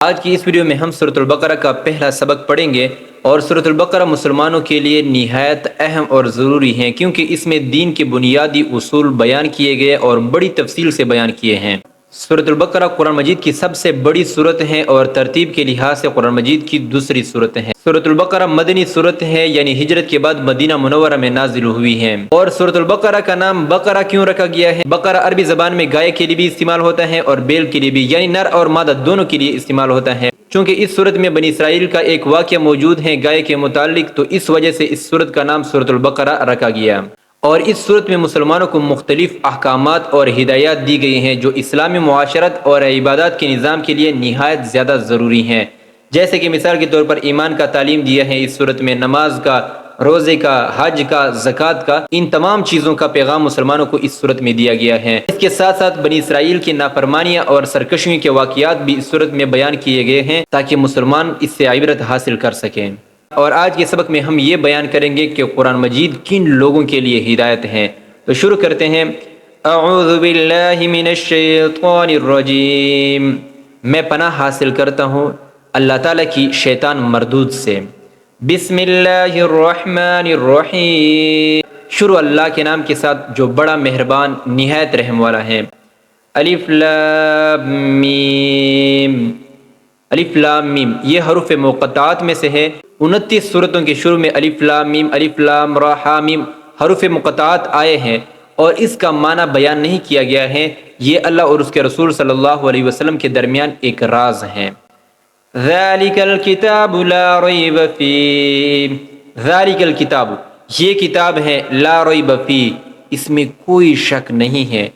آج کی اس ویڈیو میں ہم سورۃ البقرہ کا پہلا سبق پڑھیں گے، اور سورۃ البقرہ مسلمانوں کے لیے نہایت اہم اور ضروری ہیں کیونکہ اس میں دین کے بنیادی اصول بیان کیے گئے اور بڑی تفصیل سے بیان کیے ہیں۔ سورۃ البقرہ قرآن مجید کی سب سے بڑی سورت ہے اور ترتیب کے لحاظ سے قرآن مجید کی دوسری سورت ہے۔ سورۃ البقرہ مدنی سورت ہے، یعنی ہجرت کے بعد مدینہ منورہ میں نازل ہوئی ہے۔ اور سورۃ البقرہ کا نام بقرہ کیوں رکھا گیا ہے؟ بقرہ عربی زبان میں گائے کے لیے بھی استعمال ہوتا ہے اور بیل کے لیے بھی، یعنی نر اور مادہ دونوں کے لیے استعمال ہوتا ہے۔ چونکہ اس سورت میں بنی اسرائیل کا ایک واقعہ موجود ہے گائے کے متعلق، تو اس وجہ سے اس سورت کا نام سورۃ البقرہ رکھا گیا۔ اور اس سورت میں مسلمانوں کو مختلف احکامات اور ہدایات دی گئی ہیں جو اسلامی معاشرت اور عبادات کے نظام کے لیے نہایت زیادہ ضروری ہیں، جیسے کہ مثال کے طور پر ایمان کا تعلیم دیا ہے اس سورت میں، نماز کا، روزے کا، حج کا، زکوٰۃ کا، ان تمام چیزوں کا پیغام مسلمانوں کو اس سورت میں دیا گیا ہے۔ اس کے ساتھ ساتھ بنی اسرائیل کی نافرمانیاں اور سرکشیوں کے واقعات بھی اس سورت میں بیان کیے گئے ہیں تاکہ مسلمان اس سے عبرت حاصل کر سکیں۔ اور آج کے سبق میں ہم یہ بیان کریں گے کہ قرآن مجید کن لوگوں کے لیے ہدایت ہے۔ تو شروع کرتے ہیں۔ اعوذ باللہ من الشیطان الرجیم، میں پناہ حاصل کرتا ہوں اللہ تعالیٰ کی شیطان مردود سے۔ بسم اللہ الرحمن الرحیم، شروع اللہ کے نام کے ساتھ جو بڑا مہربان نہایت رحم والا ہے۔ الف لام میم، الف لام میم یہ حروف مقطعات میں سے ہے۔ 29 سورتوں کے شروع میں الف لام میم، الف لام را ہا میم حروف مقطعات آئے ہیں، اور اس کا معنی بیان نہیں کیا گیا ہے۔ یہ اللہ اور اس کے رسول صلی اللہ علیہ وسلم کے درمیان ایک راز ہے۔ ذالک الکتاب لا ریب فیہ، ذالک الکتاب یہ کتاب ہے، لا ریب فیہ اس میں کوئی شک نہیں ہے،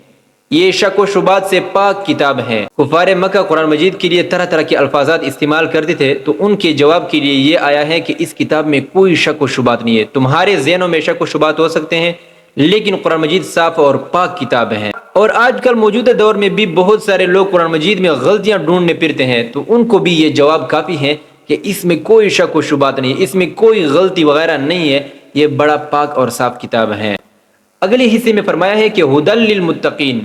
یہ شک و شبہات سے پاک کتاب ہے۔ کفار مکہ قرآن مجید کے لیے طرح طرح کے الفاظات استعمال کرتے تھے، تو ان کے جواب کے لیے یہ آیا ہے کہ اس کتاب میں کوئی شک و شبہات نہیں ہے۔ تمہارے ذہنوں میں شک و شبہات ہو سکتے ہیں، لیکن قرآن مجید صاف اور پاک کتاب ہے۔ اور آج کل موجودہ دور میں بھی بہت سارے لوگ قرآن مجید میں غلطیاں ڈھونڈنے پھرتے ہیں، تو ان کو بھی یہ جواب کافی ہے کہ اس میں کوئی شک و شبہات نہیں، اس میں کوئی غلطی وغیرہ نہیں ہے، یہ بڑا پاک اور صاف کتاب ہے۔ اگلے حصے میں فرمایا ہے کہ ھدی للمتقین،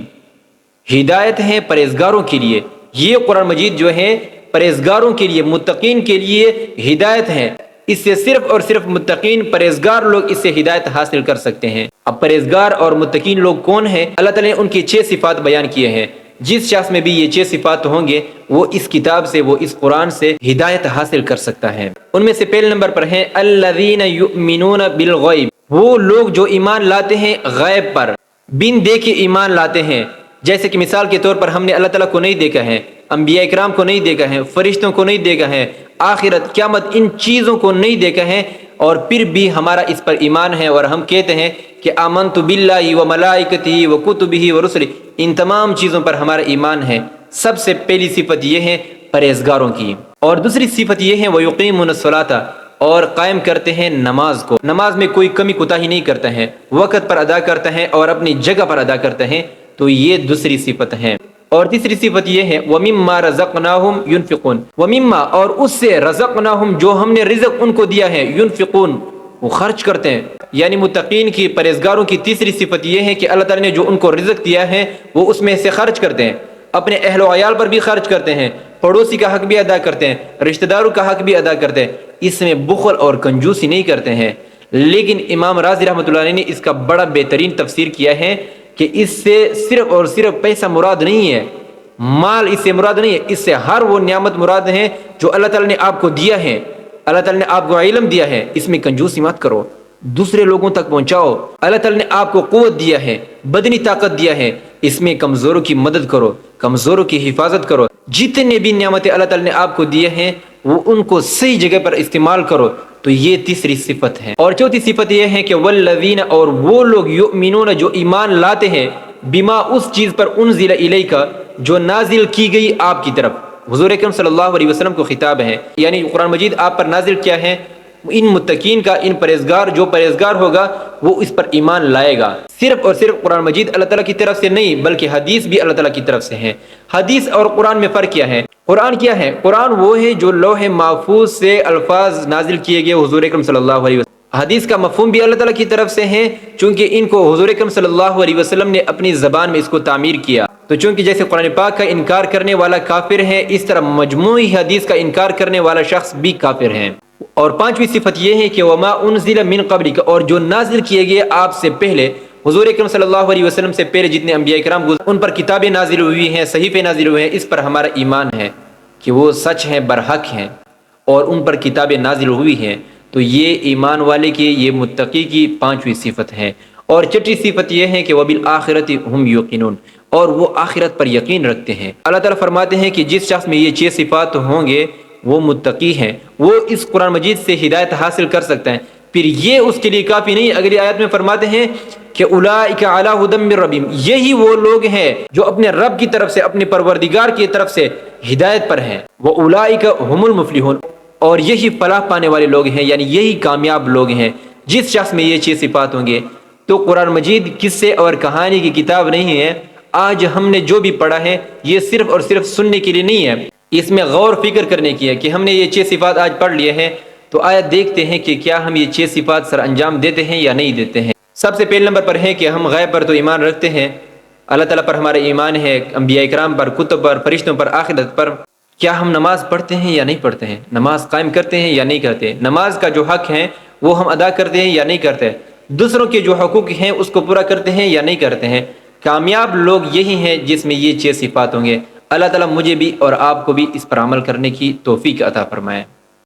ہدایت ہے پرہیزگاروں کے لیے۔ یہ قرآن مجید جو ہے پرہیزگاروں کے لیے، متقین کے لیے ہدایت ہے۔ اس سے صرف اور صرف متقین پرہیزگار لوگ اس سے ہدایت حاصل کر سکتے ہیں۔ اب پرہیزگار اور متقین لوگ کون ہیں؟ اللہ تعالیٰ نے ان کی 6 صفات بیان کیے ہیں۔ جس شخص میں بھی یہ 6 صفات ہوں گے، وہ اس کتاب سے، وہ اس قرآن سے ہدایت حاصل کر سکتا ہے۔ ان میں سے پہلے نمبر پر ہیں الذین یؤمنون بالغیب، وہ لوگ جو ایمان لاتے ہیں غیب پر، بن دیکھے ایمان لاتے ہیں۔ جیسے کہ مثال کے طور پر ہم نے اللہ تعالیٰ کو نہیں دیکھا ہے، انبیاء کرام کو نہیں دیکھا ہے، فرشتوں کو نہیں دیکھا ہے، آخرت، قیامت، ان چیزوں کو نہیں دیکھا ہے، اور پھر بھی ہمارا اس پر ایمان ہے، اور ہم کہتے ہیں کہ آمنت باللہ و ملائکتہ و کتبہ و رسلہ، ان تمام چیزوں پر ہمارا ایمان ہے۔ سب سے پہلی صفت یہ ہے پرہیزگاروں کی۔ اور دوسری صفت یہ ہے وَيُقِيمُونَ الصَّلَاةَ، اور قائم کرتے ہیں نماز کو، نماز میں کوئی کمی کوتاہی نہیں کرتا ہے، وقت پر ادا کرتا ہے اور اپنی جگہ پر ادا کرتا ہے، تو یہ دوسری صفت ہے۔ اور تیسری صفت یہ ہے وَمِمَّا رَزَقْنَاهُمْ يُنْفِقُونَ، وَمِمَّا اور اس سے رَزَقْنَاهُمْ جو ہم نے رزق ان کو دیا ہے، يُنْفِقُونَ وہ خرچ کرتے ہیں۔ یعنی متقین کی، پرہیزگاروں کی تیسری صفت یہ ہے کہ اللہ تعالیٰ نے جو ان کو رزق دیا ہے وہ اس میں سے خرچ کرتے ہیں، اپنے اہل و عیال پر بھی خرچ کرتے ہیں، پڑوسی کا حق بھی ادا کرتے ہیں، رشتہ داروں کا حق بھی ادا کرتے ہیں، اس میں بخل اور کنجوسی نہیں کرتے ہیں۔ لیکن امام رازی رحمۃ اللہ علیہ نے اس کا بڑا بہترین تفسیر کیا ہے کہ اس سے صرف اور صرف پیسہ مراد نہیں ہے، مال اس سے مراد نہیں ہے، اس سے ہر وہ نعمت مراد ہے جو اللہ تعالیٰ نے آپ کو دیا ہے، اللہ تعالیٰ نے آپ کو علم دیا ہے، اس میں کنجوسی مت کرو، دوسرے لوگوں تک پہنچاؤ۔ اللہ تعالیٰ نے آپ کو قوت دیا ہے، بدنی طاقت دیا ہے، اس میں کمزوروں کی مدد کرو، کمزوروں کی حفاظت کرو۔ جتنے بھی نعمتیں اللہ تعالیٰ نے آپ کو دیے ہیں وہ ان کو صحیح جگہ پر استعمال کرو، تو یہ تیسری صفت ہے۔ اور چوتھی صفت یہ ہے کہ والذین، اور وہ لوگ یؤمنون جو ایمان لاتے ہیں، بما اس چیز پر انزل الیک جو نازل کی گئی آپ کی طرف، حضور اکرم صلی اللہ علیہ وسلم کو خطاب ہے، یعنی قرآن مجید آپ پر نازل کیا ہے، ان متقین کا، ان پرہیزگار، جو پرہیزگار ہوگا وہ اس پر ایمان لائے گا۔ صرف اور صرف قرآن مجید اللہ تعالیٰ کی طرف سے نہیں بلکہ حدیث بھی اللہ تعالیٰ کی طرف سے ہے۔ حدیث اور قرآن میں فرق کیا ہے؟ قرآن کیا ہے؟ قرآن وہ ہے جو لوح محفوظ سے الفاظ نازل کیے گئے حضور اکرم صلی اللہ علیہ وسلم۔ حدیث کا مفہوم بھی اللہ تعالیٰ کی طرف سے ہے، چونکہ ان کو حضور اکرم صلی اللہ علیہ وسلم نے اپنی زبان میں اس کو تعمیر کیا۔ تو چونکہ جیسے قرآن پاک کا انکار کرنے والا کافر ہے، اس طرح مجموعی حدیث کا انکار کرنے والا شخص بھی کافر ہے۔ اور پانچویں صفت یہ ہے کہ وما انزل من قبلک، اور جو نازل کیے گئے آپ سے پہلے، حضور اکرم صلی اللہ علیہ وسلم سے پہلے جتنے انبیاء کرام ان پر کتابیں نازل ہوئی ہیں، صحیفے نازل ہوئے ہیں، اس پر ہمارا ایمان ہے کہ وہ سچ ہیں، برحق ہیں، اور ان پر کتابیں نازل ہوئی ہیں۔ تو یہ ایمان والے کی، یہ متقی کی پانچویں صفت ہے۔ اور چھٹی صفت یہ ہے کہ وبالآخرۃ ہم یوقنون، اور وہ آخرت پر یقین رکھتے ہیں۔ اللہ تعالیٰ فرماتے ہیں کہ جس شخص میں یہ 6 صفات ہوں گے وہ متقی ہیں، وہ اس قرآن مجید سے ہدایت حاصل کر سکتا ہے۔ پھر یہ اس کے لیے کافی نہیں، اگلی آیت میں فرماتے ہیں کہ اولئک علی ھدی من ربہم، یہی وہ لوگ ہیں جو اپنے رب کی طرف سے، اپنے پروردگار کی طرف سے ہدایت پر ہیں۔ واولئک ھم المفلحون، اور یہی فلاح پانے والے لوگ ہیں، یعنی یہی کامیاب لوگ ہیں جس شخص میں یہ 6 صفات ہوں گے۔ تو قرآن مجید قصے اور کہانی کی کتاب نہیں ہے۔ آج ہم نے جو بھی پڑھا ہے یہ صرف اور صرف سننے کے لیے نہیں ہے، اس میں غور فکر کرنے کی ہے کہ ہم نے یہ 6 صفات آج پڑھ لیے ہیں، تو آیا دیکھتے ہیں کہ کیا ہم یہ 6 صفات سر انجام دیتے ہیں یا نہیں دیتے ہیں۔ سب سے پہلے نمبر پر ہے کہ ہم غیب پر تو ایمان رکھتے ہیں، اللہ تعالیٰ پر ہمارا ایمان ہے، انبیاء کرام پر، کتب پر، فرشتوں پر، آخرت پر۔ کیا ہم نماز پڑھتے ہیں یا نہیں پڑھتے ہیں، نماز قائم کرتے ہیں یا نہیں کرتے، نماز کا جو حق ہے وہ ہم ادا کرتے ہیں یا نہیں کرتے، دوسروں کے جو حقوق ہیں اس کو پورا کرتے ہیں یا نہیں کرتے ہیں۔ کامیاب لوگ یہی ہیں جس میں یہ 6 صفات ہوں گے۔ اللہ تعالیٰ مجھے بھی اور آپ کو بھی اس پر عمل کرنے کی توفیق عطا فرمائے۔